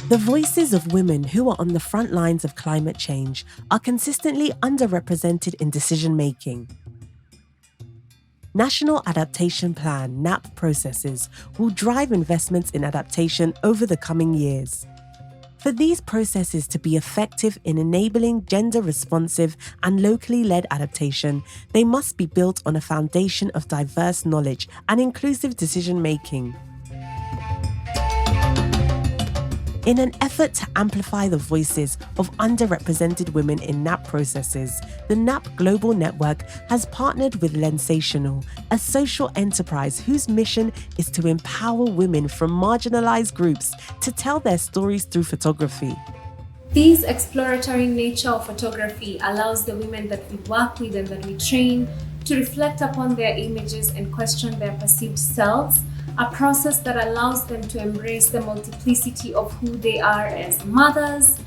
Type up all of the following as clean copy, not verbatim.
The voices of women who are on the front lines of climate change are consistently underrepresented in decision-making. National Adaptation Plan (NAP) processes will drive investments in adaptation over the coming years. For these processes to be effective in enabling gender-responsive and locally led adaptation, they must be built on a foundation of diverse knowledge and inclusive decision-making. In an effort to amplify the voices of underrepresented women in NAP processes, the NAP Global Network has partnered with Lensational, a social enterprise whose mission is to empower women from marginalized groups to tell their stories through photography. This exploratory nature of photography allows the women that we work with and that we train to reflect upon their images and question their perceived selves, a process that allows them to embrace the multiplicity of who they are as mothers,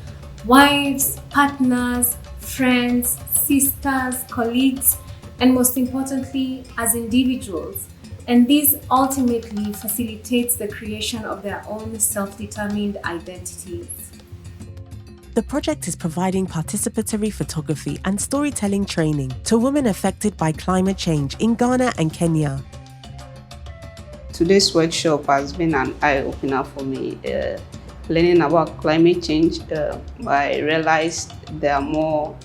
wives, partners, friends, sisters, colleagues, and most importantly, as individuals. And this ultimately facilitates the creation of their own self-determined identities. The project is providing participatory photography and storytelling training to women affected by climate change in Ghana and Kenya. Today's workshop has been an eye-opener for me. Learning about climate change, I realized there are more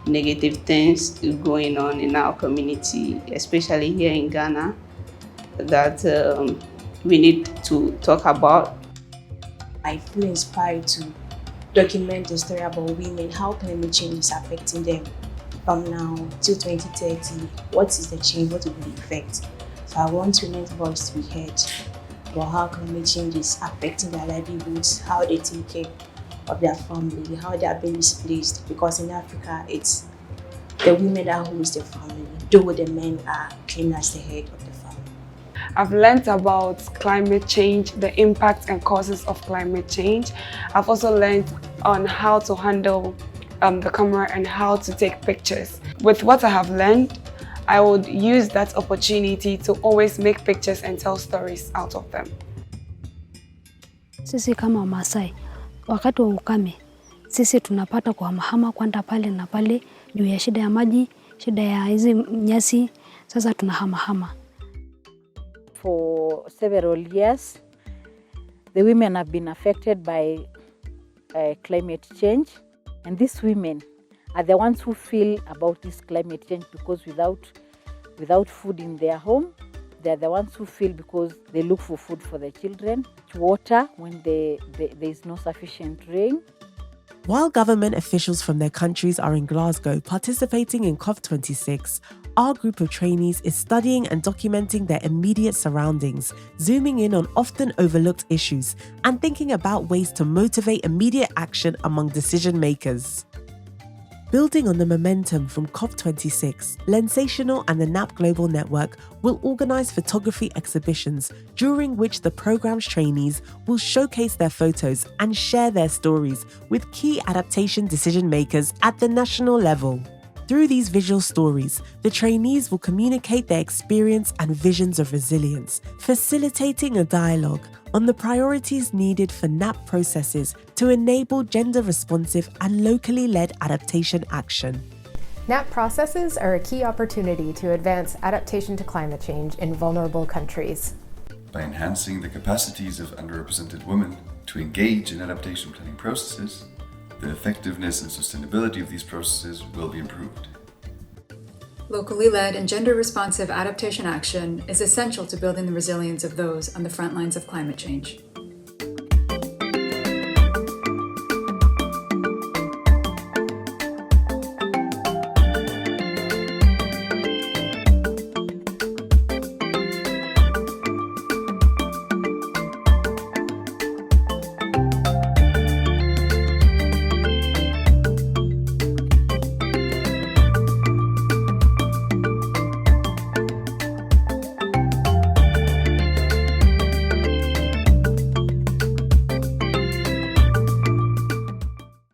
negative things going on in our community, especially here in Ghana, that we need to talk about. I feel inspired to document the story about women, how climate change is affecting them from now till 2030. What is the change? What will be the effect? So I want women's voice to be heard about how climate change is affecting their livelihoods, how they take care of their family, how they are being displaced. Because in Africa, it's the women that holds the family, though the men are claimed as the head of the family. I've learned about climate change, the impacts and causes of climate change. I've also learned on how to handle the camera and how to take pictures. With what I have learned, I would use that opportunity to always make pictures and tell stories out of them. Sisi kama Masai, wakati wa ukame, sisi tunapata kuhamahama kwenda pale na pale juu ya shida ya maji, shida ya hizi nyasi, sasa tunahamahama. For several years, the women have been affected by climate change, and these women are the ones who feel about this climate change because without food in their home, they are the ones who feel because they look for food for their children, water when there is no sufficient rain. While government officials from their countries are in Glasgow participating in COP26, our group of trainees is studying and documenting their immediate surroundings, zooming in on often overlooked issues, and thinking about ways to motivate immediate action among decision makers. Building on the momentum from COP26, Lensational and the NAP Global Network will organise photography exhibitions during which the programme's trainees will showcase their photos and share their stories with key adaptation decision makers at the national level. Through these visual stories, the trainees will communicate their experience and visions of resilience, facilitating a dialogue on the priorities needed for NAP processes to enable gender-responsive and locally led adaptation action. NAP processes are a key opportunity to advance adaptation to climate change in vulnerable countries. By enhancing the capacities of underrepresented women to engage in adaptation planning processes, the effectiveness and sustainability of these processes will be improved. Locally led and gender-responsive adaptation action is essential to building the resilience of those on the front lines of climate change.